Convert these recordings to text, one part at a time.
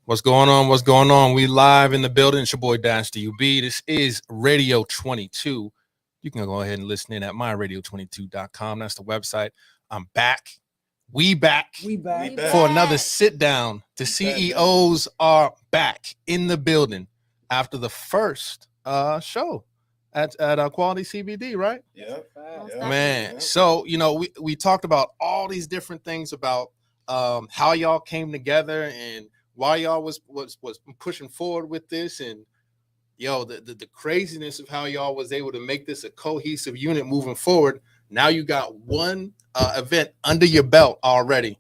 What's going on? What's going on? We live in the building. It's your boy Dash DUB. This is Radio 22. You can go ahead and listen in at myradio22.com. That's the website. I'm back. We back for another sit down. The CEOs are back in the building after the first show at Quality CBD, right? Yeah. Man. Yeah. So, we talked about all these different things about how y'all came together and why y'all was pushing forward with this, and the craziness of how y'all was able to make this a cohesive unit moving forward. Now you got one event under your belt already.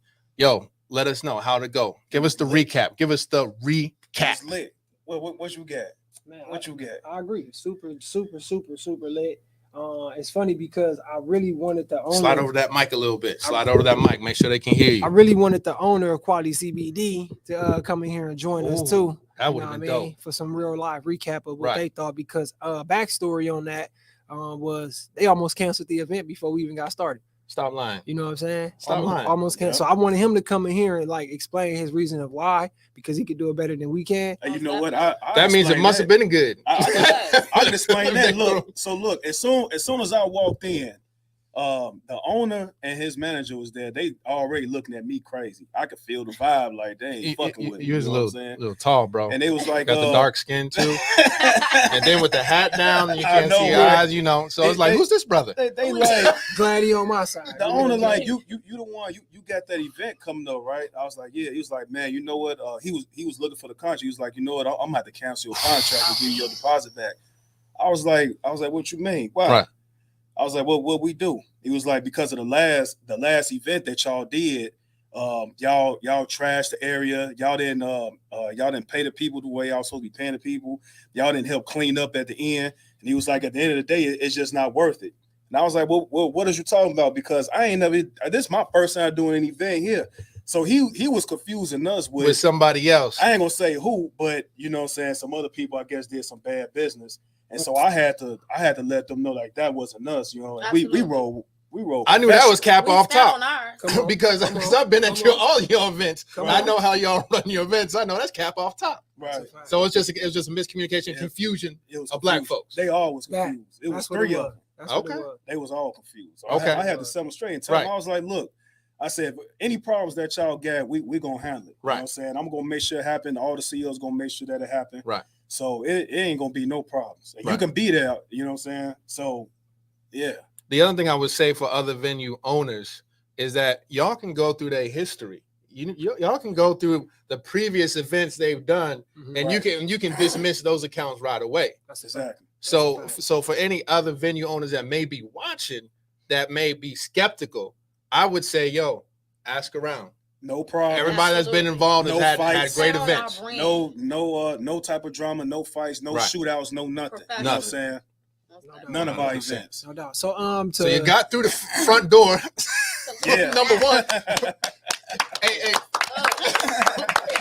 Let us know how to go. Give us the recap. It's lit. What you got? Man, What you got? I agree. Super lit. It's funny because I really wanted the owner. Slide over that mic a little bit. Slide over that mic. Make sure they can hear you. I really wanted the owner of Quality CBD to come in here and join us too. That would have been dope. For some real live recap of what Right. they thought, because backstory on that was they almost canceled the event before we even got started. Stop lying. You know what I'm saying? Stop lying. Almost canceled. So I wanted him to come in here and like explain his reason of why, because he could do it better than we can. You know what? That means it must have been good. I can explain that. Look, as soon as I walked in, the owner and his manager was there. They already looking at me crazy. I could feel the vibe, like they ain't fucking with me. You was know a what I'm saying? little tall, bro. And they was like, got the dark skin too, and then with the hat down, and you can't see your right? eyes, So it's like, who's this brother? They like Glad he on my side. the owner, like you the one you got that event coming up, right? I was like, yeah. He was like, man, you know what? He was looking for the contract. He was like, you know what? I'm gonna have to cancel your contract and give you your deposit back. I was like, what you mean? Why? Right. I was like, well, what we do? He was like, because of the last event that y'all did, y'all trashed the area. Y'all didn't pay the people the way y'all supposed to be paying the people. Y'all didn't help clean up at the end. And he was like, at the end of the day, it's just not worth it. And I was like, well, what are you talking about? Because I ain't never. This is my first time doing an event here. So he was confusing us with somebody else. I ain't gonna say who, but you know what I'm saying, some other people I guess did some bad business. And so I had to let them know like that wasn't us, And we roll. I knew that was cap off top On, because I've been at all your events. I know how y'all run your events. I know that's cap off top. Right. So it was just a miscommunication, confusion of black folks. They all was confused. It was three of them. Okay. They was all confused. So Okay. I had to set them straight and tell them. I was like, look, I said, any problems that y'all got, we gonna handle it. Right. You know what I'm saying? I'm gonna make sure it happen. All the CEOs gonna make sure that it happen. Right. So it ain't gonna be no problems. And Right. you can be there, you know what I'm saying? So yeah. The other thing I would say for other venue owners is that y'all can go through their history. Y'all can go through the previous events they've done, and you can dismiss those accounts right away. That's Exactly. So for any other venue owners that may be watching, that may be skeptical, I would say, ask around. No problem. Everybody that's been involved has had fights. great events. No type of drama, no fights, no shootouts, no nothing. You know what I'm saying? None of our 100%. events. No doubt. So So you got through the front door. Yeah. Number one. Hey.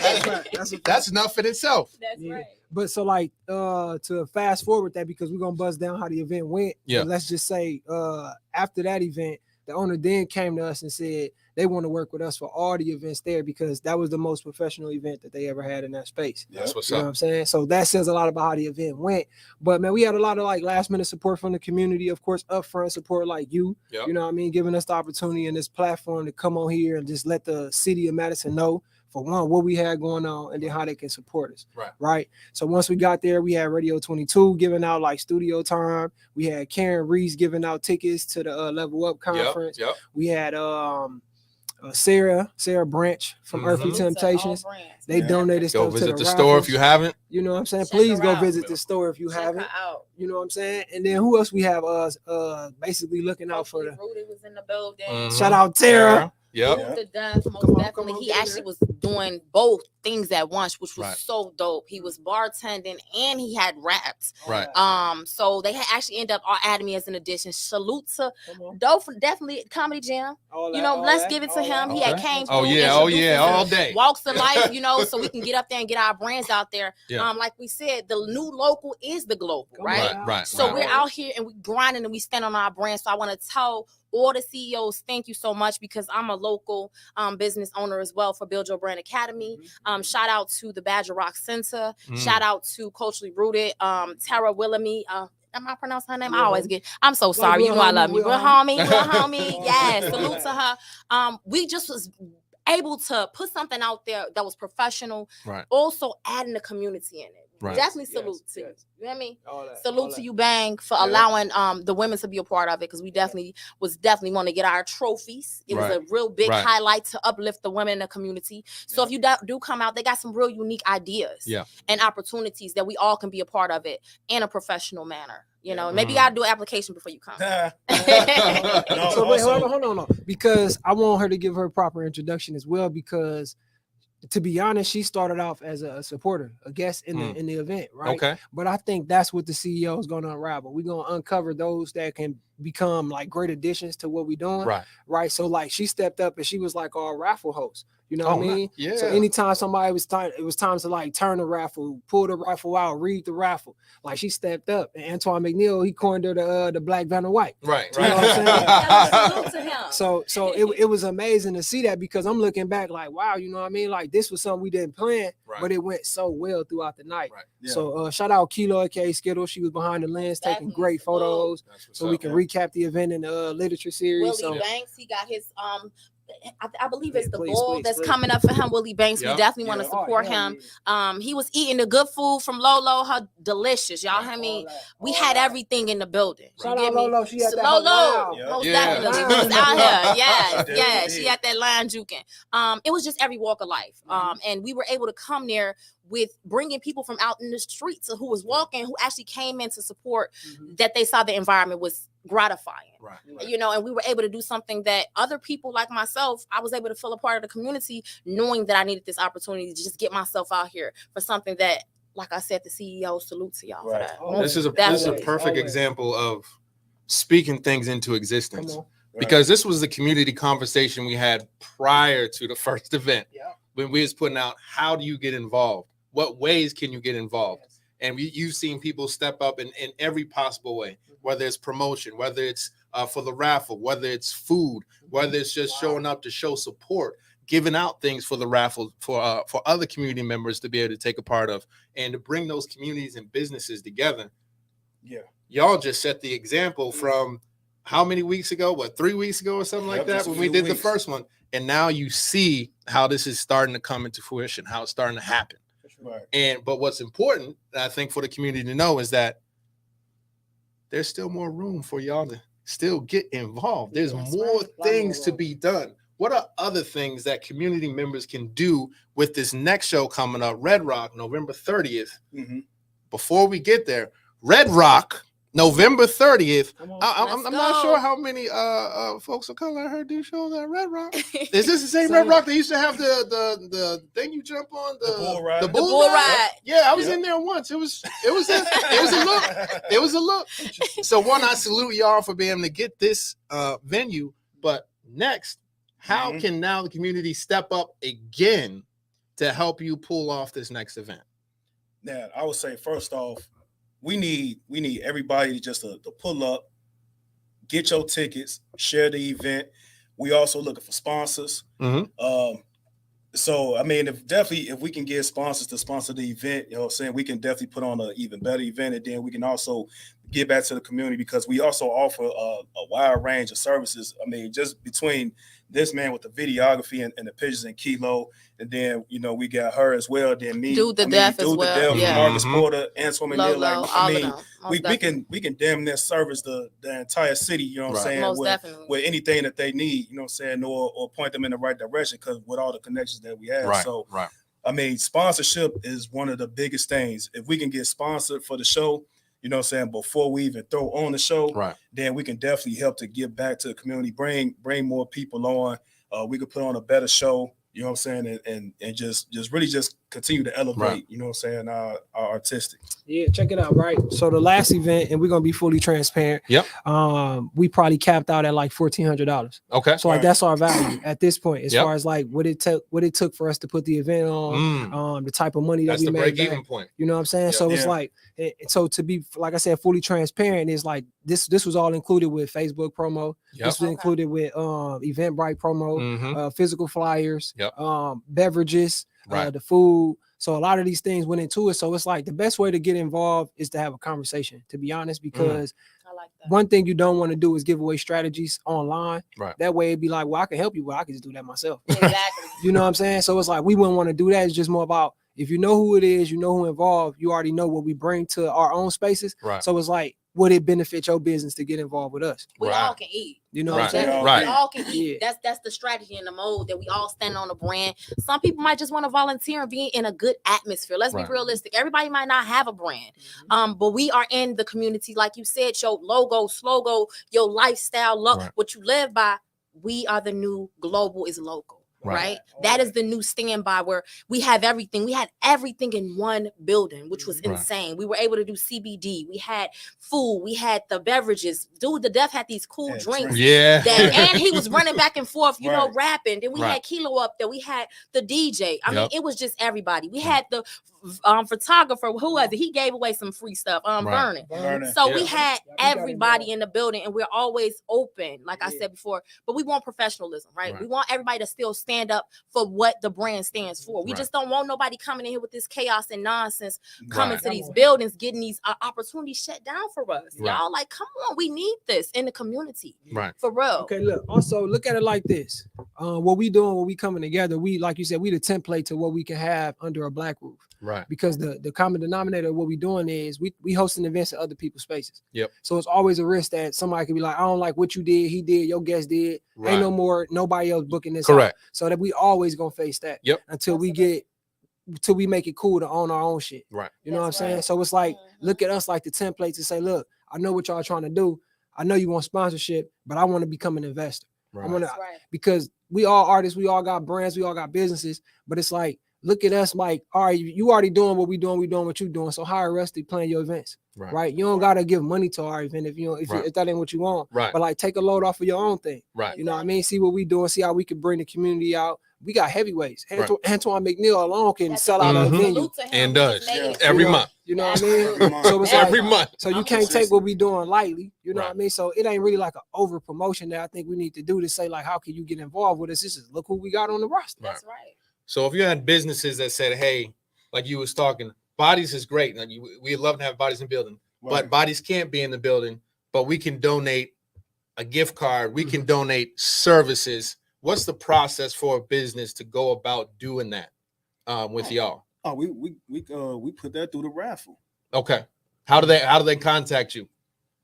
That's right. That's enough in itself. That's Yeah. right. But so like to fast forward that, because we're gonna buzz down how the event went. Yeah. So let's just say after that event, the owner then came to us and said they want to work with us for all the events there, because that was the most professional event that they ever had in that space. That's what's You know what up. I'm saying? So that says a lot about how the event went. But man, we had a lot of like last minute support from the community, of course, upfront support like you. Yep. You know what I mean? Giving us the opportunity and this platform to come on here and just let the city of Madison know, for one, what we had going on, and then how they can support us. Right. So once we got there, we had Radio 22 giving out like studio time. We had Karen Reese giving out tickets to the Level Up conference. Yep. We had Sarah Branch from Earthly Temptations. They donated Go stuff visit to the store if raffles. you haven't. You know what I'm saying? Check Please her go out. visit the store if you Check haven't. her out. You know what I'm saying? And then who else we have? Basically looking out for the. Rudy was in the building. Shout out Tara. Yep. Rudy the Duff, most Come on, definitely. He get in actually there. was doing both things at once, which was Right. so dope. He was bartending and he had raps. Right. So they had actually ended up all adding me as an addition. Salute to Come on. Dope, Definitely Comedy Jam. All You that, know, all let's that, give it to all him. that. He had Okay. came Oh through, yeah, introduced all us day. walks of life, so we can get up there and get our brands out there. Yeah. Like we said, the new local is the global, Come right? on. Right. So right. we're out here and we grinding and we stand on our brand. So I want to tell all the CEOs, thank you so much, because I'm a local business owner as well for Build Your Brand Brand Academy. Mm-hmm. Shout out to the Badger Rock Center. Mm. Shout out to Culturally Rooted, Tara Willamy. Am I pronouncing her name? I Will always Homie. get. I'm so sorry. Will You know I Homie, love you. Will Will Homie. Homie, Will Homie. Yes, Yeah. salute to her. We just was able to put something out there that was professional. Right. Also adding the community in it. Right. Definitely salute Yes, to you. yes. You know what I mean? All that, Salute all to that. you, Bang, for Yeah. allowing the women to be a part of it, because we definitely want to get our trophies. It was Right. a real big Right. highlight to uplift the women in the community. So if you do come out, they got some real unique ideas Yeah. and opportunities that we all can be a part of it in a professional manner. You know, and maybe Mm. I'll do an application before you come. No, So wait, also- hold on, because I want her to give her proper introduction as well, because to be honest, she started off as a supporter, a guest in the event, right? Okay. But I think that's what the CEO is going to unravel. We're going to uncover those that can become like great additions to what we're doing, Right. right? So like she stepped up and she was like our raffle host. You know what I mean? Yeah. So anytime somebody it was time to like turn the raffle, pull the raffle out, read the raffle. Like she stepped up, and Antoine McNeil, he coined her the Black Vanna White. Right. You know what I'm saying? Salute to him. So it was amazing to see that, because I'm looking back like, wow, you know what I mean? Like this was something we didn't plan, Right. but it went so well throughout the night. Right. Yeah. So shout out Kilo, aka Skittle. She was behind the lens taking Definitely. great photos, That's what's so we up. can recap the event in the literature series. Willie So Banks, he got his I believe it's the Please, bowl please, that's please. coming up for him. Willie Banks, Yeah. we definitely want to Yeah. support him. He was eating the good food from Lolo, her delicious. Y'all hear me? We had everything in the building. You Shout get out me? Lolo. She had that Lolo, wow. Yeah. most Yeah. definitely. We was out here. Yes, She yes. did. She had that line juking. It was just every walk of life. And we were able to come there with bringing people from out in the streets who was walking, who actually came in to support, that they saw the environment was gratifying. Right. You know, and we were able to do something that other people like myself, I was able to feel a part of the community, knowing that I needed this opportunity to just get myself out here for something that, like I said, the CEO, salute to y'all Right. for that. This is a Definitely. perfect Always. example of speaking things into Come existence. on. Because this was the community conversation we had prior to the first event, Yeah. when we was putting out, how do you get involved? What ways can you get involved? And you've seen people step up in every possible way, whether it's promotion, whether it's for the raffle, whether it's food, whether it's just showing up to show support, giving out things for the raffle for other community members to be able to take a part of, and to bring those communities and businesses together. Yeah. Y'all just set the example from how many weeks ago? What, 3 weeks ago or something like Yep, that, just a when we few did the weeks. first one. And now you see how this is starting to come into fruition, how it's starting to happen. Right. But what's important, I think, for the community to know is that there's still more room for y'all to still get involved. There's That's more right. A lot things more to room. be done. What are other things that community members can do with this next show coming up, Red Rock, November 30th? Mhm. Before we get there, Red Rock, November 30th. Come on. I'm Let's not go. sure how many folks of color I heard do shows at Red Rock. Is this the same Same. Red Rock they used to have the thing you jump on, The bull ride. the The bull, bull ride? ride. Yeah, I was Yep. in there once. It was a look. It was a look. So one, I salute y'all for being able to get this venue. But next, how Mhm. can now the community step up again to help you pull off this next event? Now, I would say first off, we need everybody to pull up, get your tickets, share the event. We also looking for sponsors. Mhm. So I mean, if we can get sponsors to sponsor the event, you know what I'm saying, we can definitely put on an even better event, and then we can also give back to the community, because we also offer a wide range of services. I mean, just between this man with the videography and the pictures and Kilo, and then we got her as well. Then me, Dude the Deaf as well, yeah. Marcus Mhm. Porter, Antoine McNeil. Lolo, Like, all I of mean, them. Most we definitely. can damn near service the entire city. You know what Right. I'm saying? Most with, definitely. with anything that they need. You know what I'm saying? Or point them in the right direction, because with all the connections that we have. So right. I mean, sponsorship is one of the biggest things. If we can get sponsored for the show, you know what I'm saying, before we even throw on the show, Right. then we can definitely help to give back to the community, bring more people on. We could put on a better show, you know what I'm saying, and just really just continue to elevate, Right. you know what I'm saying, our artistic. Yeah, check it out, right? So the last event, and we're gonna be fully transparent. Yep. We probably capped out at like $1,400. Okay. So like Right. that's our value at this point, as Yep. far as like what it took for us to put the event on, the type of money That's that the we break made even back. point. You know what I'm saying? Yeah. So it's Yeah. like, so to be, like I said, fully transparent is like this was all included with Facebook promo. Yep. This was Okay. included with Eventbrite promo, Mm-hmm. physical flyers, Yep. beverages, Right. the food. So a lot of these things went into it. So it's like the best way to get involved is to have a conversation, to be honest, because I like that. one thing you don't want to do is give away strategies online. Right. That way it'd be like, well, I can help you, but I can just do that myself. Exactly. You know what I'm saying? So it's like we wouldn't want to do that. It's just more about if you know who it is, you know who involved, you already know what we bring to our own spaces. Right. So it's like, would it benefit your business to get involved with us? We Right. all can eat. You know Right. what I'm saying? Yeah. Right. We all can eat. Yeah. That's the strategy and the mode that we all stand on a brand. Some people might just want to volunteer and be in a good atmosphere. Let's Right. be realistic. Everybody might not have a brand. But we are in the community, like you said, your logo, slogan, your lifestyle, Right. what you live by. We are the new global is local. Right. Right. That is the new standby where we have everything. We had everything in one building, which was Right. insane. We were able to do CBD. We had food. We had the beverages. Dude, the Def had these cool Had drinks. drinks. Yeah. That, and he was running back and forth, you know, Right. rapping. Then we Right. had Kilo up there. We had the DJ. I mean, Yep. it was just everybody. We had the photographer. Who was it? He gave away some free stuff. Right. Vernon. Vernon. So Yeah. we had Yeah, we got everybody involved. in the building, and we're always open, like I Yeah. said before. But we want professionalism, right? Right. We want everybody to still stand up for what the brand stands for. We Right. just don't want nobody coming in here with this chaos and nonsense, coming Right. to these buildings, getting these opportunities shut down for us. Right. Y'all, like, come on, we need this in the community Right. for real. Okay, look. Also, look at it like this. What we doing, what we coming together, we, like you said, we the template to what we can have under a black roof. Right. Because the common denominator of what we doing is we hosting events in other people's spaces. Yep. So it's always a risk that somebody could be like, I don't like what you did, he did, your guest did. Right. Ain't no more nobody else booking this. out. Correct. So that we always gonna face that. Yep. Until we That's the get till we make it cool to own our own shit. Right. You know what I'm That's saying? right. So it's like, Mhm. look at us like the template to say, look, I know what y'all trying to do. I know you want sponsorship, but I want to become an investor. I Right. want to, That's right. because we all artists, we all got brands, we all got businesses, but it's like, look at us like, all right, you already doing what we doing what you doing. So hire us to plan your events, Right. right? You don't gotta give money to our event if you don't, Right. if that ain't what you want. Right. But like, take a load off of your own thing. Right. You know what I mean? See what we doing, see how we can bring the community out. We got heavyweights. Right. Antoine McNeil alone can That's sell it. out a Mhm. venue. Salute to him. And He just does. made Yeah. it. Every You know, month. You know what I Every mean? month. So it's Every like, month. so you I'm can't take consistent. what we doing lightly. You know Right. what I mean? So it ain't really like an over promotion that I think we need to do to say like, how can you get involved with us? This is look who we got on the roster. That's right. So if you had businesses that said, hey, like you was talking, bodies is great. Like we love to have bodies in the building, but Right. bodies can't be in the building, but we can donate a gift card. We Mm-hmm. can donate services. What's the process for a business to go about doing that with y'all? Oh, we put that through the raffle. Okay. How do they contact you?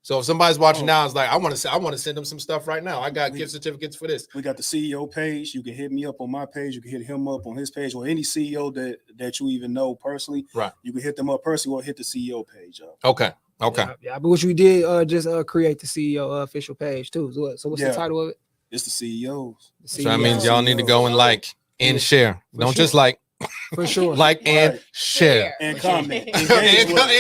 So if somebody's watching Oh. now, it's like, I want to send them some stuff right now. I got We- gift certificates for this. We got the CEO page. You can hit me up on my page. You can hit him up on his page, or any CEO that you even know personally. Right. You can hit them up personally or hit the CEO page up. Okay. Okay. Yeah, but which we did just create the CEO official page too. So what's the Yeah. title of it? It's the CEOs. The So that CEO. means y'all need to go and like and Yeah. share. For Don't sure. just like for sure. like and Right. share. And comment. and, Engage with us.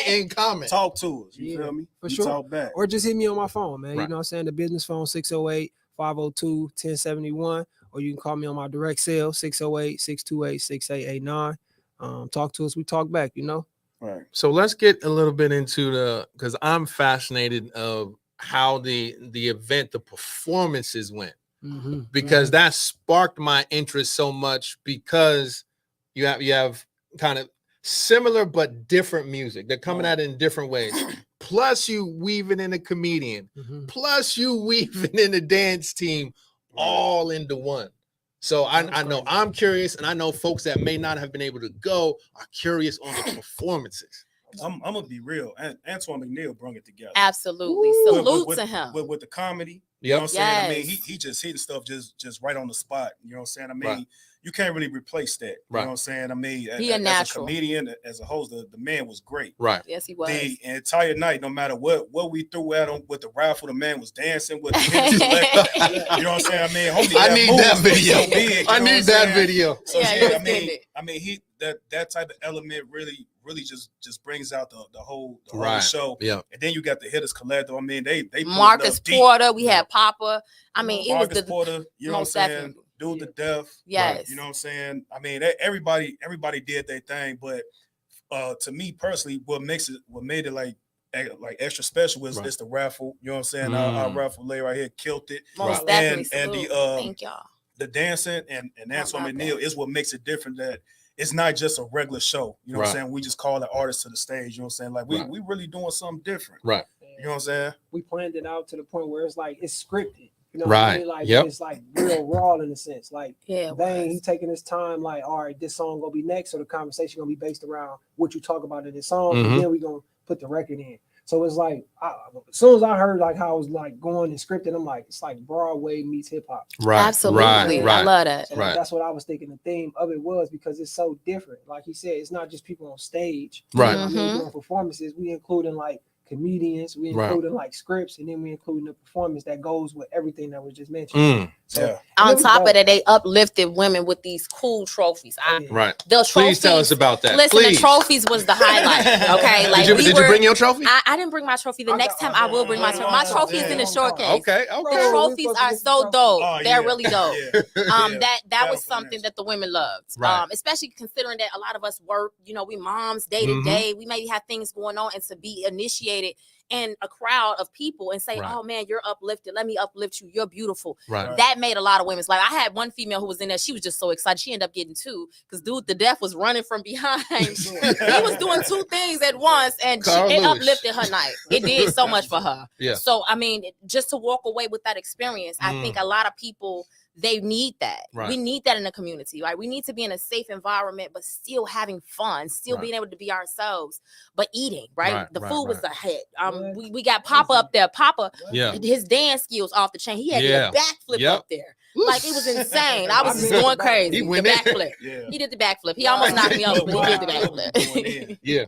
and comment. Talk to us. You Yeah, feel me? for We sure. talk back. Or just hit me on my phone, man. You Right. know what I'm saying? The business phone 608-502-1071, or you can call me on my direct cell 608-628-6889. Talk to us, we talk back, you know. Right. So let's get a little bit into because I'm fascinated of how the event, the performances went, because that sparked my interest so much, because you have kind of similar but different music. They're coming at it in different ways. Plus you weaving in a comedian, Mhm. plus you weaving in a dance team, all into one. So I know crazy. I'm curious, and I know folks that may not have been able to go are curious on the performances. I'm gonna be real. Antoine McNeil brung it together. Absolutely. Woo. Salute With- to him. with the comedy. You know what I'm Yep. saying? I mean, Yes. he just hitting stuff just right on the spot. You know what I'm saying? I mean, Right. you can't really replace that. You Right. know what I'm saying? I mean, He a as natural. a comedian, as a host, the man was great. Right. Yes, he was. The entire night, no matter what we threw at him with the raffle, the man was dancing with the Hennessy Select. You know what I'm saying? I mean, homie, I need move that was video. so big, you I know need what I'm that saying? video. So Yeah, he yeah, was I getting mean, it. he that type of element really just brings out the whole Right. show. Yeah. And then you got the Hitters Collective. I mean, they pulling Marcus up deep. Porter, we had Papa. I mean, it Marcus was the Porter, you know what I'm most saying? definitely. Dude to death. yes. You know what I'm saying? I mean, everybody did their thing, but to me personally, what made it like extra special was Right. it's the raffle. You know what I'm saying? Our Mm. raffle lay right here killed it. Most Right. definitely. And the, salute. Thank y'all. The dancing and Antoine about McNeil that. is what makes it different. That it's not just a regular show. You know what I'm Right. saying? We just call the artist to the stage. You know what I'm saying? Like Right. we really doing something different. Right. You know what I'm saying? We planned it out to the point where it's like it's scripted. You know what I Right. mean? Like Yep. it's like real raw in a sense. Like Yeah. it dang, he was. taking his time, like, all right, this song gonna be next, so the conversation gonna be based around what you talk about in this song, Mhm. and then we gonna put the record in. So it's like as soon as I heard like how it was like going and scripted, I'm like, it's like Broadway meets hip hop. Right. Absolutely. Right. I Right. love that. So Right. that's what I was thinking the theme of it was, because it's so different. Like he said, it's not just people on stage. Right. You know what I mean, Mhm. doing performances. We including like comedians, we Right. including like scripts, and then we including the performance that goes with everything that was just mentioned. Mm. So Yeah. and On it was top of dope. that, they uplifted women with these cool trophies. Right. The Please tell us trophies- about that. Listen, Please. the trophies was the highlight. Okay, like did you we were. bring your trophy? I didn't bring my trophy. The next time I will bring my trophy. My trophy is in the short case. Okay. The Okay. Bro, we trophies supposed to are get the so trophy. dope. Oh, They're yeah. really dope. Yeah. That was Definitely. something that the women loved. Right. Especially considering that a lot of us work, we moms day to Mhm. day. We maybe have things going on, and to be initiated in a crowd of people and say, Right. "Oh man, you're uplifted. Let me uplift you. You're beautiful." Right. That made a lot of women's like. I had one female who was in there. She was just so excited. She ended up getting two because dude, the deaf was running from behind. He was doing two things at once, and Carl it Lewis. uplifted her night. It did so much for her. Yeah. So I mean, just to walk away with that experience, I think a lot of people they need that. Right. We need that in the community, right? We need to be in a safe environment, but still having fun, still Right. being able to be ourselves, but eating, right? Right, The right, food was right. a hit. What? We got Papa up there. Papa, Yeah. his dance skills off the chain. He had Yeah. a backflip Yep. up there. Like it was insane. I was I just mean, going crazy. he The went in. backflip. Yeah. He did the backflip. He almost knocked me off, but he did the Going backflip. in. Yeah.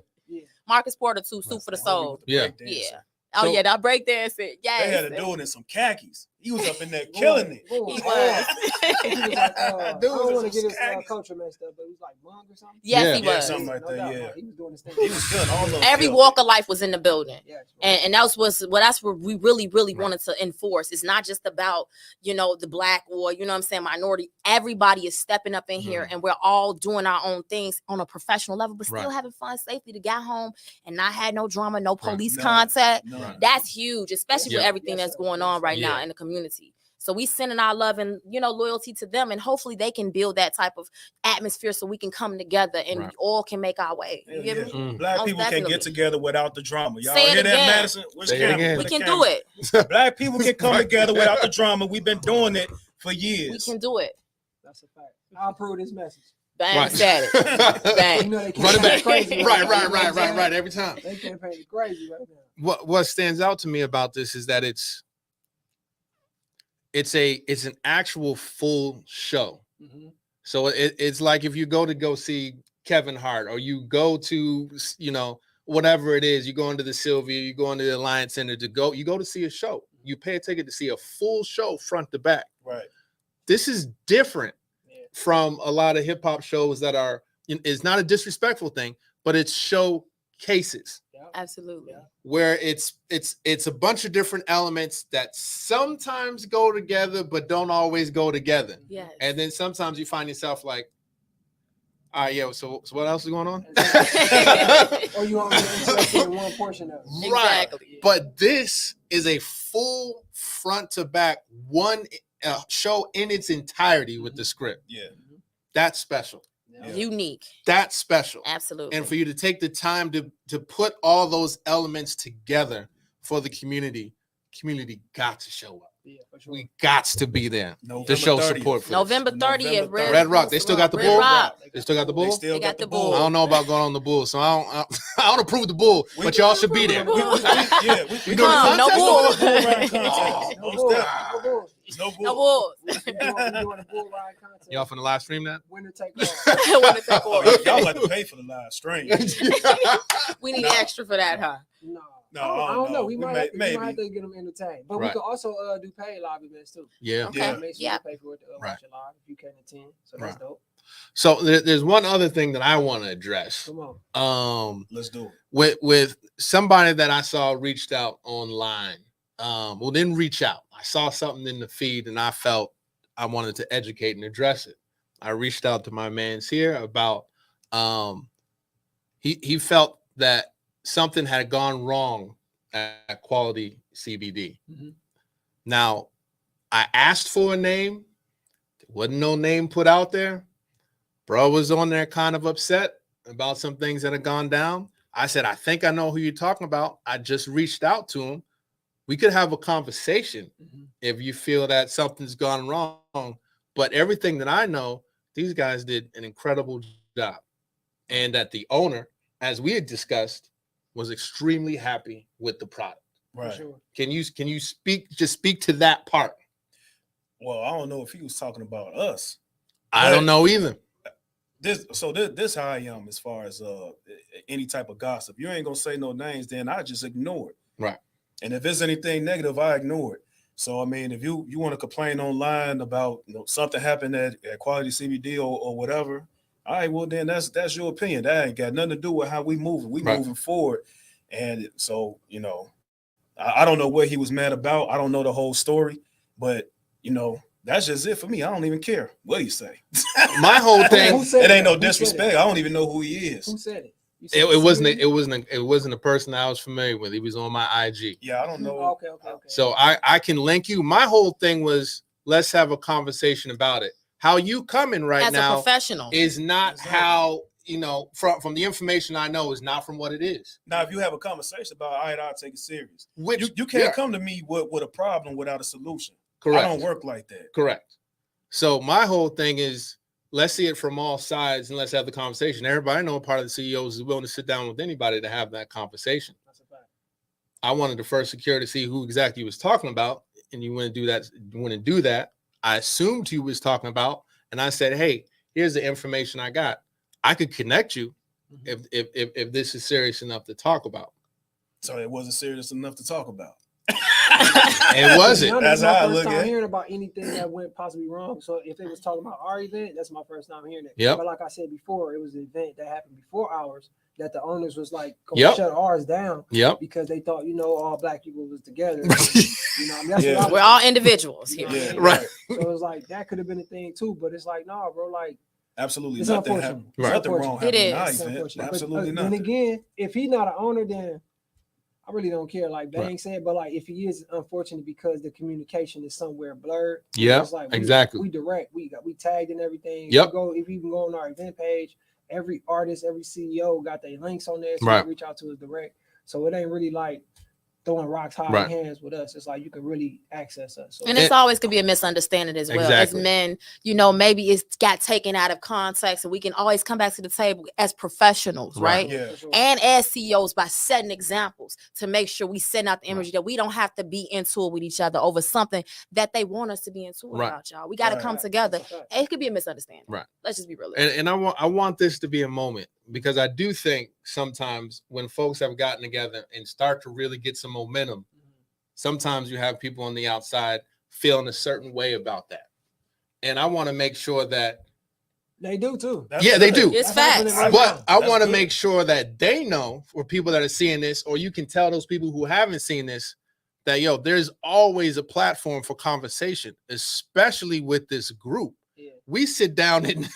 Marcus Porter too, Soup for the Soul. Yeah. Yeah. So- Oh yeah, that break dancing. They had Yes. a dude in some khakis. He was up in there killing it. He was. He was like, I Dude don't was want to get his khakis. culture messed up, but he was like Monk or something. Yes, Yeah. he Yeah, was. something like No that. doubt, Yeah. he was doing his thing. He was good. All of Every walk of life was in the building. Yeah, And that's that's what we really Right. wanted to enforce. It's not just about, the black or, I'm saying, minority. Everybody is stepping up in here and we're all doing our own things on a professional level, but still Right. having fun safely to get home and not have no drama, no police No. contact. No. Right. That's huge, especially Yeah. with everything Yes, that's sir. going Yes, on sir. right now Yeah. in the community. So we sending our love and, loyalty to them, and hopefully they can build that type of atmosphere so we can come together and Right. we all can make our way. You Yeah, get yeah. me? Mm. Black Most people can definitely. get together without the drama. Y'all Say it hear that, again. Madison? Where's Say it camera? again. Where's We the can camera? do it. Black people can come Right. together without the drama. We've been doing it for We years. can do it. That's a fact. I'll approve this message. Bang, Right. said it. Bang. They can't Run it paint back. crazy Right. now. Every time. They can't paint it crazy right now. What stands out to me about this is that it's an actual full show. Mhm. So it's like if you go see Kevin Hart, or you go to whatever it is, you go into the Sylvia, you go into the Alliance Center you go to see a show. You pay a ticket to see a full show front to back. Right. This is different Yeah. from a lot of hip hop shows that are. It's not a disrespectful thing, but it's showcases Absolutely. Yeah. where it's a bunch of different elements that sometimes go together but don't always go together. Yes. And then sometimes you find yourself like, all right, yeah, so what else is going on? Or you only interested in one portion of it. Right. Exactly. But this is a full front to back one show in its entirety with the script. Yeah. That's special. Yeah. Unique. That's special. Absolutely. And for you to take the time to put all those elements together for the community got to show up. Yeah, for sure. We got to be there November to show 30th. support for this. November 30th, Red Rock, they still got the Red bull? Rock. They still got the bull? They still They got got the the bull. bull. I don't know about going on the bull, so I don't approve the bull, We- but y'all should be there. We We doing doing a a no contest? bull. We're doing a contest. Oh, No Most bull, definitely. no bull. No No bull. Bulls. We doing a bull ride contest. Y'all finna live stream that? Winner take all. Want to take Oh, over. y'all like to pay for the live stream. We need extra for that, huh? No, No, I don't know. We might maybe. have to get them entertained, but Right. we could also do paid live events too. Yeah. Okay. Yeah. Make sure Yeah. you pay for it to Right. watch it live if you can attend. So that's Right. dope. So there's one other thing that I want to address. Come on. Let's do it. With somebody that I saw reached out online. Well, didn't reach out. I saw something in the feed and I felt I wanted to educate and address it. I reached out to my man's here about he felt that something had gone wrong at Quality CBD. Mhm. Now, I asked for a name. There wasn't no name put out there. Bro was on there kind of upset about some things that had gone down. I said, I think I know who you're talking about. I just reached out to him. We could have a conversation Mhm. if you feel that something's gone wrong. But everything that I know, these guys did an incredible job. And that the owner, as we had discussed, was extremely happy with the product. For Right. sure. Can you speak to that part? Well, I don't know if he was talking about us. I don't know either. This how I am as far as any type of gossip. You ain't gonna say no names, then I just ignore it. Right. And if it's anything negative, I ignore it. So I mean, if you want to complain online about something happened at Quality CBD or whatever, all right, well then that's your opinion. That ain't got nothing to do with how we moving. We Right. moving forward. And so I don't know what he was mad about. I don't know the whole story, but that's just it for me. I don't even care what he say. My whole Who thing, said It ain't no Who said disrespect. I don't even know who he is. Who said it? You said it wasn't a person I was familiar with. He was on my IG. Yeah, I don't know. Okay. So I can link you. My whole thing was let's have a conversation about it. How you coming right As a now professional. is not Exactly. how from the information I know is not from what it is. Now, if you have a conversation about, all right, I'll take it serious. Which You can't yeah, come to me with a problem without a solution. correct. I don't work like that. Correct. So my whole thing is let's see it from all sides and let's have the conversation. Everybody know part of the CEOs is willing to sit down with anybody to have that conversation. That's a fact. I wanted to first secure to see who exactly he was talking about, and you want to do that. You want to do that. I assumed he was talking about, and I said, "Hey, here's the information I got. I could connect you Mhm. if this is serious enough to talk about." So it wasn't serious enough to talk about. It wasn't. That's That's my how I first look time at it. hearing about anything that went possibly wrong. So if they was talking about our event, that's my first time hearing it. Yep. But like I said before, it was an event that happened before ours that the owners was like going Yep. to shut ours down Yep. because they thought all black people was together. That's Yeah. what I We're all individuals You know here. what I mean? Right. So it was like that could have been a thing too, but it's like, no, bro, like Absolutely It's nothing unfortunate. happened. It's Nothing wrong unfortunate. happened It in our is. it's event. unfortunate. Absolutely But, then nothing. again, if he's not an owner, then I really don't care. Like Bang Right. said, but like if he is unfortunate because the communication is somewhere blurred. Yeah, it's like exactly. We direct, we tagged and everything. Yep. If you can go on our event page, every artist, every CEO got their links on there, so you Right. can reach out to us direct. So it ain't really like throwing rocks high Right. in hands with us. It's like you can really access us. So And it's always could be a misunderstanding as well. Exactly. As men, maybe it's got taken out of context, and we can always come back to the table as professionals, Right. right? Yeah. for sure. And as CEOs by setting examples to make sure we send out the energy that we don't have to be into it with each other over something that they want us to be into it Right. about, y'all. We got to Right. come together. That's a fact. It could be a misunderstanding. Right. Let's just be realistic. And I want this to be a moment because I do think sometimes when folks have gotten together and start to really get some momentum, sometimes you have people on the outside feeling a certain way about that. And I want to make sure that, They do too. That's yeah, they good. do. It's That's happening facts. right But now. I That's want to good. make sure that they know, for people that are seeing this, or you can tell those people who haven't seen this, that there's always a platform for conversation, especially with this group. Yeah. We sit down and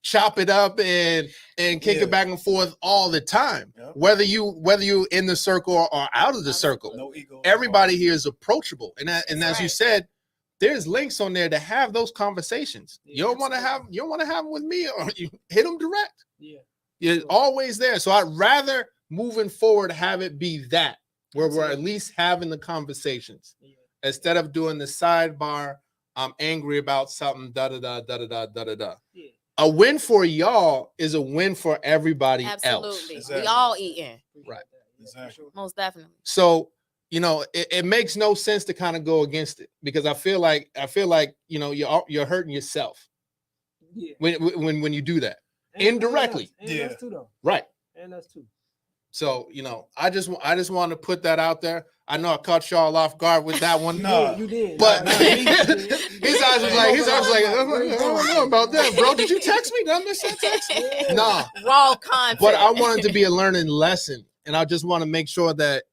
chop it up and kick Yeah. it back and forth all the time. Yep. Whether you in the circle or out of the circle, No ego. everybody here is approachable. And as you right. said, there's links on there to have those conversations. Yeah, You don't want to have them with me, or you hit them direct. Yeah. It's always there. So I'd rather moving forward have it be that where we're at least having the conversations Yeah. instead of doing the sidebar. I'm angry about something. Da da da da da da da da da. Yeah. A win for y'all is a win for everybody else. Absolutely. Exactly. We all eating. Appreciate Right. that. Yeah, for Exactly. sure. Most definitely. So you know, it makes no sense to kind of go against it because I feel like you know you're hurting yourself Yeah. when you do that And indirectly. And Yeah. us too, though. Right. And us too. So you know, I just want to put that out there. I know I caught y'all off guard with that one. Nah. You did. But Nah, his you did. eyes was like, I don't know about that, bro. Did you text me? Did I miss that text? Yeah. Nah. Raw content. But I want it to be a learning lesson, and I just want to make sure that,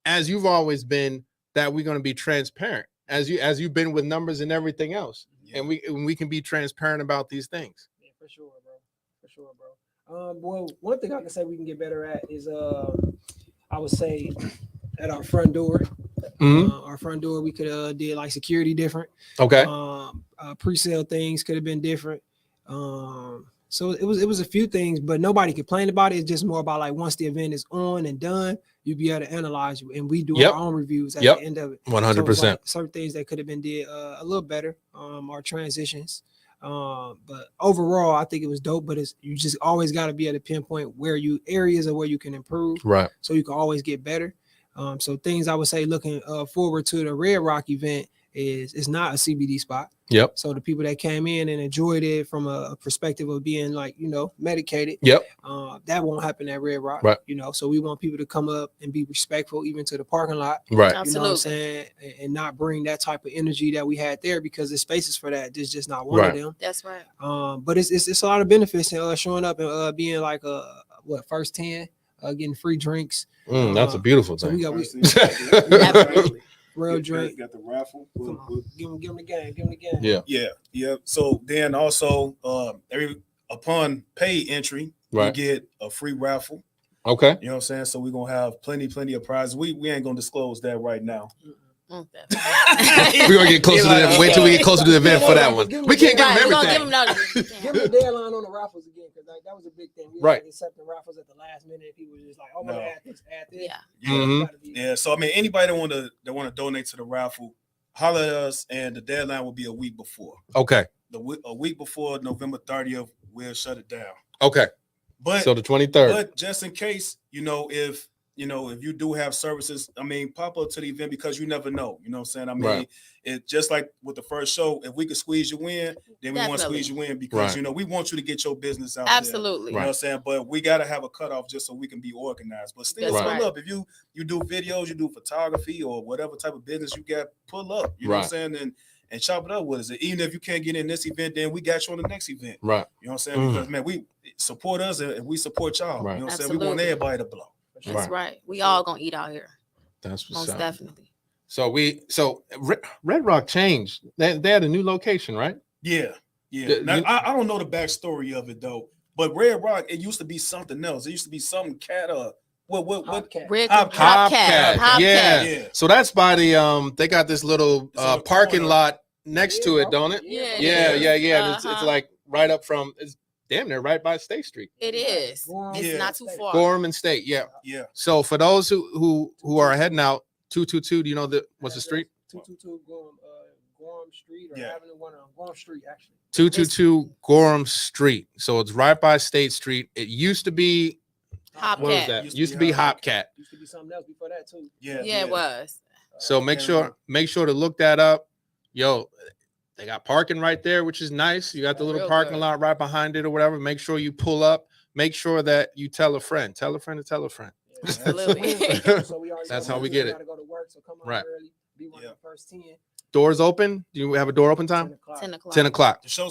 as you've always been, that we're going to be transparent, as you've been with numbers and everything else, Yeah. and we can be transparent about these things. Yeah, for sure, bro. For sure, bro. Well, one thing I can say we can get better at is I would say at our front door. Our front door, we could did like security different. Okay. Pre-sale things could have been different. So it was a few things, but nobody complained about it. It's just more about like once the event is on and done, you'll be able to analyze it, and we do Yep. our own reviews at Yep. the end of it. 100%. So it's like certain things that could have been did a little better. Our transitions. But overall, I think it was dope. But you just always got to be able to pinpoint areas of where you can improve, Right. so you can always get better. So things I would say looking forward to the Red Rock event is it's not a CBD spot. Yep. So the people that came in and enjoyed it from a perspective of being like, you know, medicated, Yep. that won't happen at Red Rock. Right. You know, so we want people to come up and be respectful even to the parking lot. Right. You know what I'm Absolutely. saying? And not bring that type of energy that we had there because there's spaces for that. There's just not one Right. of them. That's right. But it's a lot of benefits in showing up and being like first 10, getting free drinks. That's a beautiful So we thing. got Definitely. real drink. Got the raffle. Come on, give them the game. Give them the game. Yeah. Yeah. So then also upon pay entry, you Right. get a free raffle. Okay. You know what I'm saying? So we're gonna have plenty of prizes. We ain't gonna disclose that right now. Mm, We're gonna get closer to the wait till we get closer to the event for that one. We can't give Right, them we're gonna give everything. them notice. Give them the deadline on the raffles again, because like, that was a big thing. We Right. had accepting raffles at the last minute. People were just like, "Oh, No. my add this." Yeah. Mhm. Gotta be- Yeah. So I mean, anybody that want to donate to the raffle, holler at us, and the deadline will be a week before. Okay. A week before November 30th, we'll shut it down. Okay. But So the 23rd. But just in case, if you do have services, I mean, pop up to the event because you never know. You know what I'm saying? I mean, Right. it just like with the first show, if we could squeeze you in, then we want to Definitely. squeeze you in because Right. we want you to get your business out there. Absolutely. You know what I'm saying? But we gotta have a cutoff just so we can be organized. But still, That's pull right. up. If you do videos, you do photography or whatever type of business you got, pull up. You know what I'm saying? And chop it up with us. And even if you can't get in this event, then we got you on the next event. Right. You know what I'm saying? Mm. Because man, we support us and we support y'all. Right. You know what I'm saying? We want Absolutely. everybody to blow. That's Right. right. We all gonna eat out here. That's what's Most up. definitely. So Red Rock changed. They had a new location, right? Yeah. Yeah. Yeah, Now, you- I don't know the backstory of it though, but Red Rock, it used to be something else. It used to be something cat what Hopcat. Red Hopcat. Hopcat. Yeah. Yeah. So that's by the they got this little It's on the parking corner. lot next to it, don't it? Yeah. Yeah. It's Uh-huh. like right up from it's damn near right by State Street. It is. Gorham It's Yeah. not too far. Gorham and State, yeah. Yeah. So for those who are heading out, 222, do you know what's the street? 222 Gorham Street or Yeah. Avenue 1 on Gorham Street, actually. 222 Gorham Street. So it's right by State Street. It used to be what was Hopcat. that? Used Used to to be be Hopcat. Used to be something else before that, too. Yeah. Yeah, it was. So I make can't sure remember. to look that up. Yo, they got parking right there, which is nice. You got the little Real parking good. lot right behind it or whatever. Make sure you pull up. Make sure that you tell a friend. Tell a friend to tell a friend. Yeah, Absolutely. So we already That's know how we Wednesday get it. Gotta go to work, so come out Right. early. Be one Yeah. of the first 10. Doors open. Do you have a door open 10 time? o'clock. 10 o'clock. 10 o'clock. The show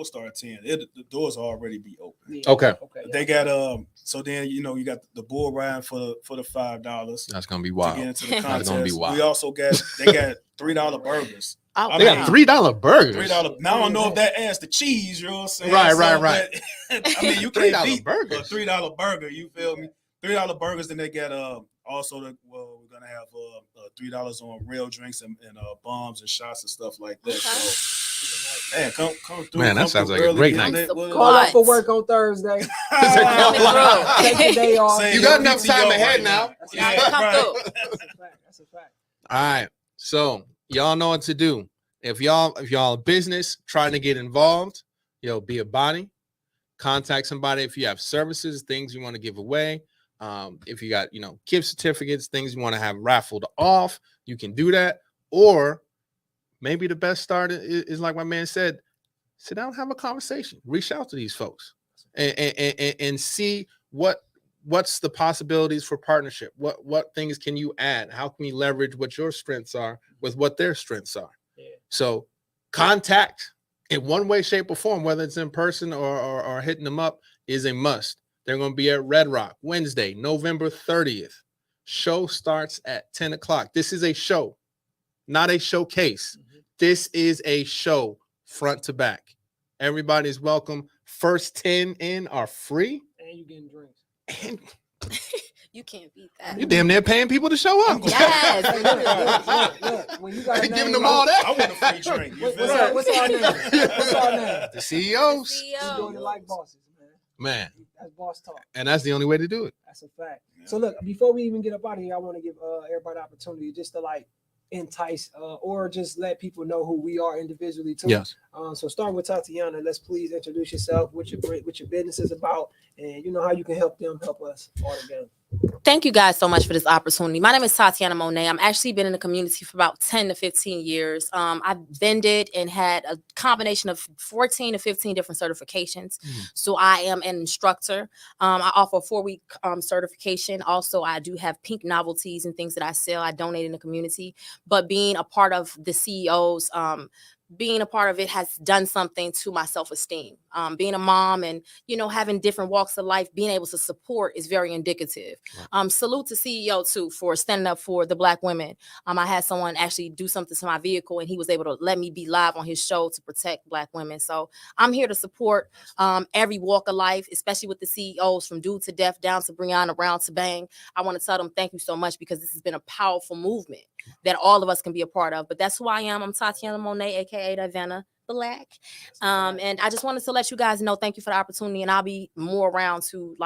started 10. The doors will already be open. Yeah. Okay. They got so then you got the bull riding for the $5 That's gonna be to wild. get into the That's contest. gonna be wild. We also got $3 burgers. Oh, I They mean, got $3 burgers. $3. Now I don't know if that adds the cheese, you know what I'm saying? Right. But, I mean, you can't $3 beat burgers. a $3 burger. You feel me? $3 burgers. Then they got also we're gonna have $3 on real drinks and bombs and shots and stuff like that. Okay. So man, come through. Man, that come sounds through like a early, great get night. that- Nice. Call up for What? work on Thursday. Coming Take the day off. Say You your got enough PTO time ahead right now. Yeah, Come right. through. That's a fact. That's a fact. All right. So y'all know what to do. If y'all a business trying to get involved, be a body. Contact somebody if you have services, things you want to give away. If you got, gift certificates, things you want to have raffled off, you can do that. Or maybe the best start is like my man said, sit down and have a conversation, reach out to these folks and see what's the possibilities for partnership. What things can you add? How can you leverage what your strengths are with what their strengths are? Yeah. So contact in one way, shape, or form, whether it's in person or hitting them up, is a must. They're going to be at Red Rock Wednesday, November 30th. Show starts at 10 o'clock. This is a show, not a showcase. Mm-hmm. This is a show front to back. Everybody's welcome. First 10 in are free. And you getting drinks. And you can't beat that. You damn near paying people to show up. Yes. Look, when you got giving them all that. I want a free drink. What's our name? What's our name? The CEOs. We're doing it like bosses, man. That's boss talk. And that's the only way to do it. That's a fact. Yeah. So look, before we even get up out of here, I want to give everybody the opportunity just to entice or just let people know who we are individually too. Yes. So start with Tatiana. Let's please introduce yourself, what your business is about, and how you can help them help us all together. Thank you guys so much for this opportunity. My name is Tatiana Monet. I'm actually been in the community for about 10 to 15 years. I've vended and had a combination of 14 to 15 different certifications. Mm-hmm. So I am an instructor. I offer a 4-week certification. Also, I do have pink novelties and things that I sell. I donate in the community. But being a part of the CEOs, being a part of it has done something to my self-esteem. Being a mom and, having different walks of life, being able to support is very indicative. Salute to CEO too for standing up for the Black women. I had someone actually do something to my vehicle and he was able to let me be live on his show to protect Black women. So I'm here to support every walk of life, especially with the CEOs from Dude to Deaf down to Breonna Brown to Bang. I want to tell them thank you so much because this has been a powerful movement that all of us can be a part of. But that's who I am. I'm Tatiana Monet, aka Divana Black. And I just wanted to let you guys know, thank you for the opportunity. And I'll be more around to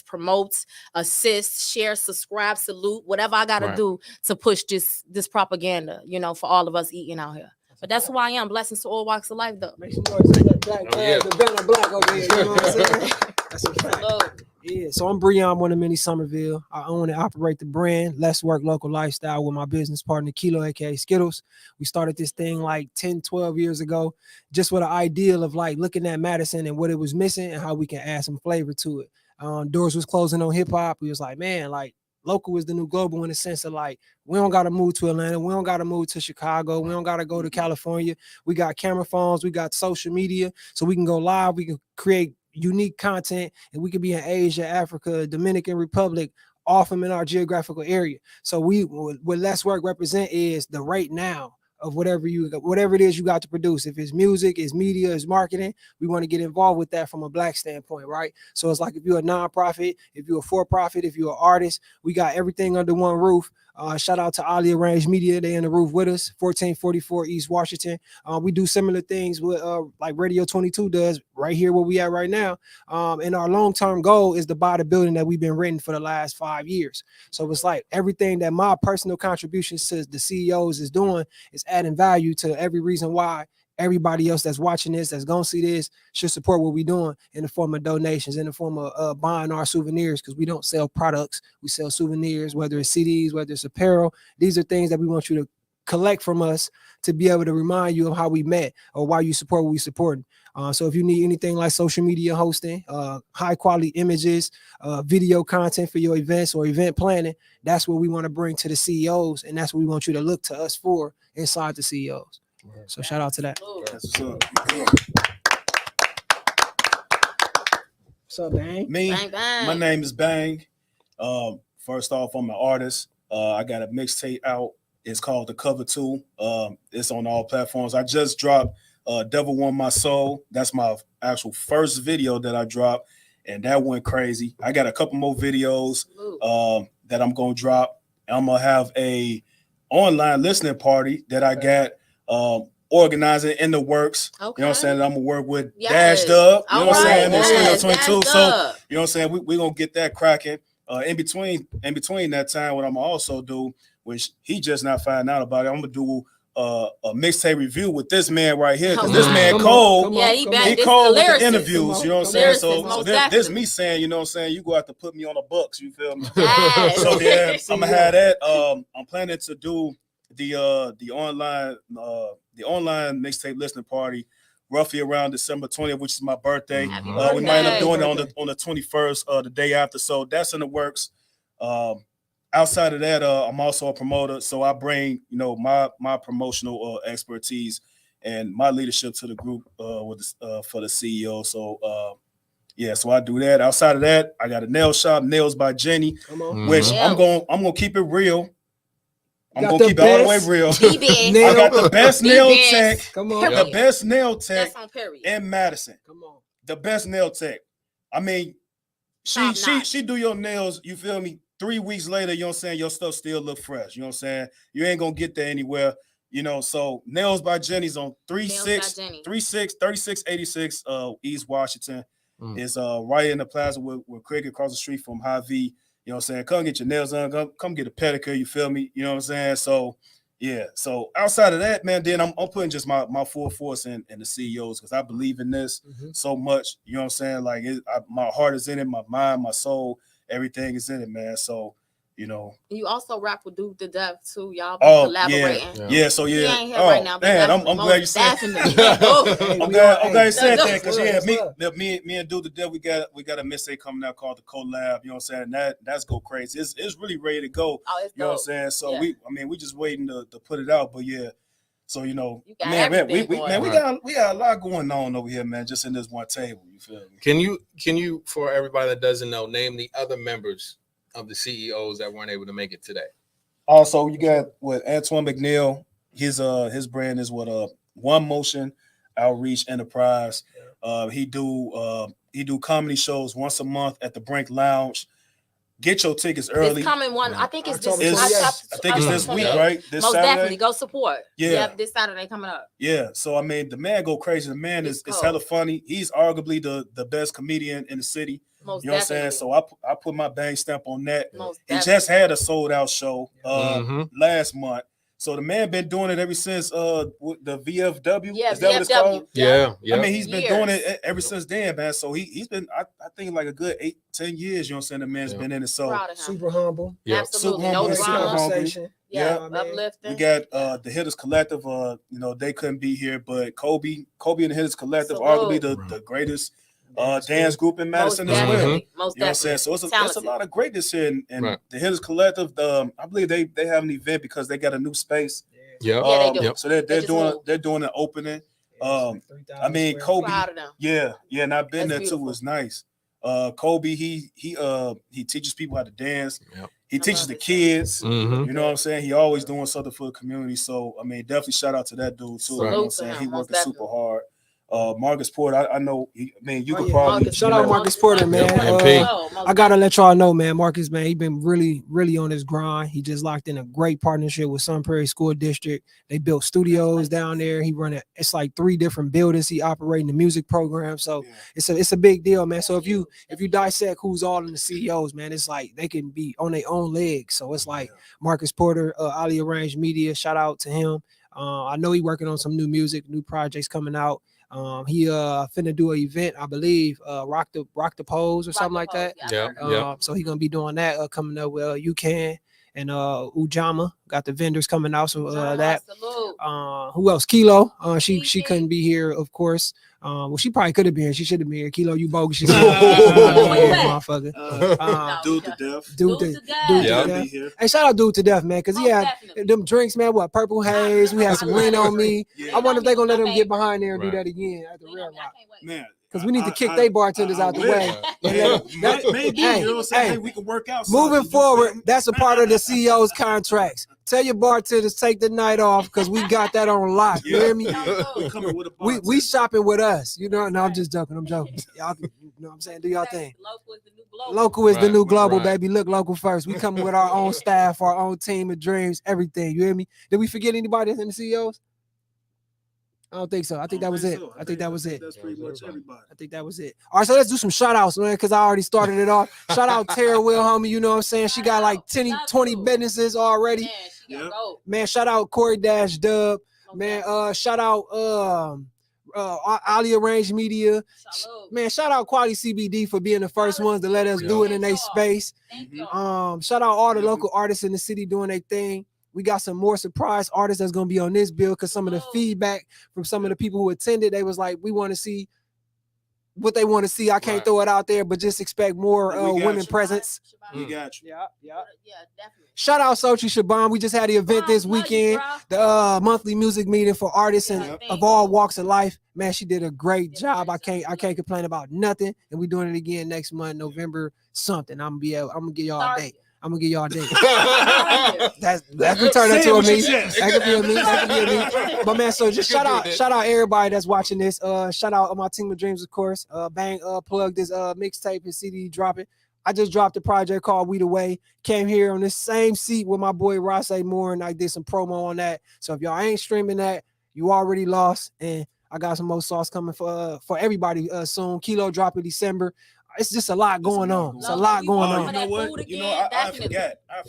promote, assist, share, subscribe, salute, whatever I got to do to push this propaganda, for all of us eating out here. But that's who I am. Blessings to all walks of life, though. Make some noise to that Divana Black over here. You know what I'm saying? That's a fact. Hello. Yeah, so I'm Breon Winnemini Somerville. I own and operate the brand Let's Work Local Lifestyle with my business partner Kilo, aka Skittles. We started this thing 10, 12 years ago, just with an ideal of looking at Madison and what it was missing and how we can add some flavor to it. Doors was closing on hip hop. We was local is the new global in the sense of we don't got to move to Atlanta. We don't got to move to Chicago. We don't got to go to California. We got camera phones. We got social media. So we can go live. We can create unique content and we could be in Asia, Africa, Dominican Republic, often in our geographical area. So what Let's Work represent is the right now of whatever it is you got to produce. If it's music, it's media, it's marketing, we want to get involved with that from a Black standpoint, right? So it's if you're a nonprofit, if you're a for-profit, if you're an artist, we got everything under one roof. Shout out to Ali Arranged Media. They in the roof with us, 1444 East Washington. We do similar things with like Radio 22 does right here where we at right now. And our long-term goal is to buy the building that we've been renting for the last 5 years. So it's everything that my personal contributions to the CEOs is doing is adding value to every reason why everybody else that's watching this, that's gonna see this, should support what we're doing in the form of donations, in the form of buying our souvenirs, because we don't sell products, we sell souvenirs, whether it's CDs, whether it's apparel. These are things that we want you to collect from us to be able to remind you of how we met or why you support what we supporting. So if you need anything like social media hosting, high quality images, video content for your events or event planning, that's what we want to bring to the CEOs, and that's what we want you to look to us for inside the CEOs. So shout out to that. That's what's up. What's up, Bang? Me, Bang, bang. my name is Bang. First off, I'm an artist. I got a mixtape out. It's called The Cover 2. It's on all platforms. I just dropped Devil Won My Soul. That's my actual first video that I dropped, and that went crazy. I got a couple more videos that I'm gonna drop. I'm gonna have a online listening party that I got organizing in the works. Okay. You know what I'm saying? I'm gonna work with Dash Dub. You know what I'm saying? Yes, 22. So you know what I'm saying? We're gonna get that cracking. In between that time, what I'm gonna also do, which he just not finding out about it, I'm gonna do mixtape review with this man right here, because Come this on. man Come on, cold. come Yeah, on, he come bad. on. He This cold is with a the lyricist. interviews, you know what I'm Come saying? on. So, Lyricist, most this definitely. me saying, you know what I'm saying, you go have to put me on the Bucks, you feel me? Yes. So yeah, I'm gonna CEO. have that. I'm planning to do the online mixtape listening party roughly around December 20th, which is my birthday. Happy We might end up birthday. doing it on the 21st, the day after. So that's in the works. Outside of that, I'm also a promoter, so I bring my promotional expertise and my leadership to the group for the CEO. So yeah, so I do that. Outside of that, I got a nail shop, Nails by Jenny, Come on. Mhm. which Yeah. I'm gonna keep it real. I'm Got gonna the keep it all the way best real. The best. nail- I got the best The nail best. tech, Come on. the best nail tech That's on period. in Madison. Come on. The best nail tech. I mean, Top notch. she do your nails, you feel me? 3 weeks later, you know what I'm saying, your stuff still look fresh. You know what I'm saying? You ain't gonna get there anywhere. So Nails by Jenny's on 3686 East Washington. It's right in the plaza with Craig across the street from Hy-Vee. You know what I'm saying? Come get your nails done, come get a pedicure, you feel me? You know what I'm saying? So yeah. So outside of that, man, then I'm putting just my full force in the CEOs, because I believe in this so much. You know what I'm saying? Like my heart is in it, my mind, my soul, everything is in it, man. So You also rap with Duke the Death too. Y'all be Oh, collaborating. yeah. So He yeah. ain't here right now, but man, I'm definitely, glad you most said. definitely. I'm glad you said no, that, because that's me and Dude the Dev, we got a mixtape coming out called the Collab. You know what I'm saying? That's go crazy. It's really ready to go. Oh, it's You know what I'm dope. saying? So Yeah. we just waiting to put it out. But yeah. So You got man, everything we going we got a lot going on over here, man. Just in this one table. You feel me? Can you, for everybody that doesn't know, name the other members of the CEOs that weren't able to make it today? Also, you got Antoine McNeil. His brand is One Motion Outreach Enterprise. He do comedy shows once a month at the Brink Lounge. Get your tickets early. This coming one, I think it's this. October 28th. I think it's this week, October 28th. right? This Most Saturday. definitely go support. Yeah. Yep, this Saturday coming up. Yeah. So I mean, the man go crazy. The man He's is cold. hella funny. He's arguably the best comedian in the city. Most You know what I'm saying? definitely. So I put my bang stamp on that. Most He definitely. just had a sold out show Mhm. last month. So the man been doing it ever since with the VFW. Yeah, Is that what it's called? VFW. Yeah. I mean, he's been doing Years. it ever since then, man. So he's been, I think, like a good 8-10 years. You know what I'm saying? The man's been in it. So Proud of him. Super humble. Yeah. Absolutely. Super No humble, super drama. humble. Conversation. Yeah, Yeah, man. uplifting. we got the Hitters Collective. They couldn't be here, but Kobe and the Hitters Collective, Salute. arguably the greatest dance group in Most Madison as well. definitely. Most You know what I'm saying? definitely. So it's a lot of greatness here. And Right. the Hitters Collective, I believe they have an event because they got a new space. Yeah. Yeah, they do. Yep. So they're just moved. doing an opening. I mean, Kobe. Kobe. Proud of them. Yeah, and I've been That's there too. beautiful. It's nice. Kobe, he teaches people how to dance. Yep. He I teaches love the it. kids. Mhm. You know what I'm saying? He always doing something for the community. So I mean, definitely shout out to that dude too. You know what I'm Salute to saying? him, He most working super definitely. hard. Marcus Porter, I know. You Oh, could yeah. probably Marcus Shout you out know, Marcus Porter, man. MP. I gotta let y'all know, man. Marcus, man, he been really, really on his grind. He just locked in a great partnership with Sun Prairie School District. They built studios down there. He running. It's like 3 different buildings. He operating the music program. So Yeah. it's a big deal, man. So if you dissect who's all in the CEOs, man, it's like they can be on their own legs. So it's like Marcus Porter, Ali Arranged Media. Shout out to him. I know he working on some new music, new projects coming out. He finna do an event, I believe, rock the pose or something like that. Yeah. Yeah. So he gonna be doing that coming up with UCAN and Ujamaa got the vendors coming out. So that Salute. who else? Kilo. She Kiki. couldn't be here, of course. Well, she probably could have been here. She should have been here. Kilo, you bogus. She's motherfucker. dude to death. Dude to Yeah. death. Be here. Hey, shout out Dude to Death, man, because he Most had definitely. them drinks, man. What, Purple Haze? We had some Lean on Me. Yeah. I wonder if they're gonna let them Okay. get behind there and do Right. that again at the Real Rock. Man, Because we need to kick I- their bartenders I out the will. way. Yeah, That- maybe hey, you know what I'm saying? hey, Hey, we can work out. something, Moving you feel forward, me? that's a part of the CEO's contracts. Tell your bartenders take the night off because we got that on lock. You hear me? We coming with a We bartender. shopping with us. You know, no, I'm just joking. I'm joking. Y'all, you know what I'm saying? Do y'all thing. Local is the new global. Local is the Right, new global, right. baby. Look local first. We coming with our own staff, our own team of dreams, everything. You hear me? Did we forget anybody in the CEOs? I don't think so. I think that was it. so. I think that was it. That's pretty much everybody. I think that was it. All right, so let's do some shout outs, man, because I already started it off. Shout out Tara Will, homie. You know what I'm saying? She got like 20 businesses already. Yeah, Yeah. Man, shout out Corey Dash Dub. Man, shout out Ali Arranged Media. Man, shout out Quality CBD for being the first ones to let us do it in their space. Shout out all the local artists in the city doing their thing. We got some more surprise artists that's gonna be on this bill because some of the feedback from some of the people who attended, they was like, we want to see what they want to see. I can't throw it out there, but just expect more women presence. We got you. Yeah, definitely. Shout out Sochi Shaban. We just had the event this weekend, the monthly music meeting for artists and of all walks of life. Man, she did a great job. I can't complain about nothing. And we doing it again next month, November something. I'm gonna give y'all a date. That could turn into a meeting. That could be a meeting. But man, so just shout out everybody that's watching this. Shout out my team of dreams, of course. Bang plug this mixtape and CD dropping. I just dropped a project called We the Way. Came here on this same seat with my boy Ross A. Moore, and I did some promo on that. So if y'all ain't streaming that, you already lost. And I got some more sauce coming for everybody soon. Kilo drop in December. It's just a lot going on. It's a lot going on. You know what? You know, I forgot. I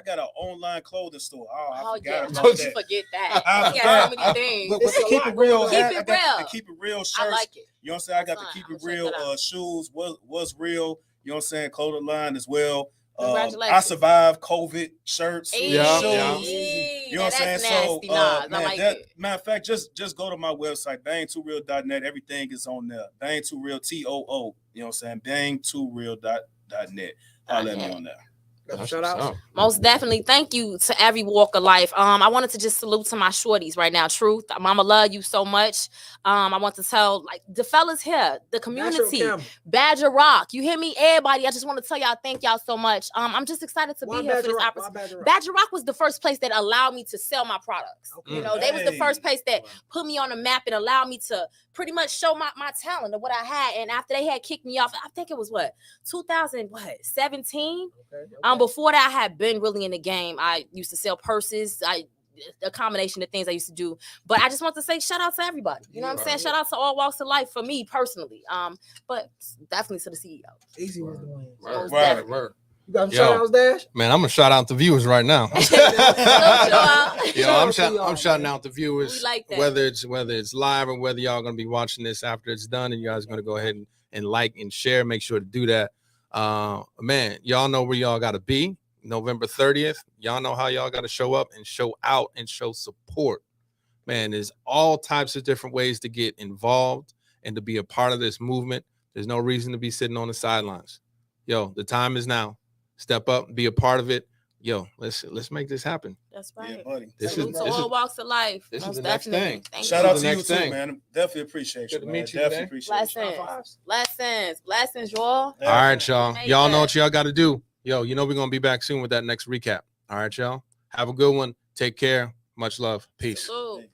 got an online clothing store. I forgot about Don't that. you forget that. I You got so many things. But to keep it real, Keep I it got the real. keep it real shirts. I like it. You know what I'm saying? I got That's the keep fine. it I'm gonna real check that out. shoes. What's real? You know what I'm saying? Clothing line as well. Congratulations. I survived COVID shirts, Hey, shoes. You know what I'm saying? that's nasty. So, Nah, I man, like it. matter of fact, just go to my website, bang2real.net. Everything is on there. Bang2real, TOO. You know what I'm saying? Bang2real.net. Holla at me on there. Shout out. Most definitely. Thank you to every walk of life. I wanted to just salute to my shorties right now. Truth, Mama, love you so much. I want to tell like the fellas here, the community, Badger Rock. You hear me? Everybody, I just want to tell y'all thank y'all so much. I'm just excited to be here for this opportunity. Badger Rock was the first place that allowed me to sell my products. Okay. You know, they was the first place that put me on the map and allowed me to pretty much show my talent of what I had. And after they had kicked me off, I think it was 2017. Before that, I had been really in the game. I used to sell purses. A combination of things I used to do. But I just want to say shout out to everybody. You know what I'm saying? Shout out to all walks of life for me personally. But definitely to the CEO. Easy was the one. Right. You got some shout outs, Dash? Man, I'm gonna shout out the viewers right now. I'm shouting out the viewers. We like that. Whether it's live or whether y'all gonna be watching this after it's done, and you guys gonna go ahead and like and share. Make sure to do that. Man, y'all know where y'all gotta be. November 30th. Y'all know how y'all gotta show up and show out and show support. Man, there's all types of different ways to get involved and to be a part of this movement. There's no reason to be sitting on the sidelines. Yo, the time is now. Step up, be a part of it. Yo, let's make this happen. That's right. Yeah, buddy. This Salute to all walks of life. this is Most the next definitely. thing. Thank Shout you. out the to you next too, thing. man. Definitely appreciate you, Good to man. meet you Definitely today. appreciate you. Blessings, y'all. All right, y'all. Make Y'all know that. what y'all got to do. Yo, you know we're gonna be back soon with that next recap. All right, y'all. Have a good one. Take care. Much love. Peace. Salute.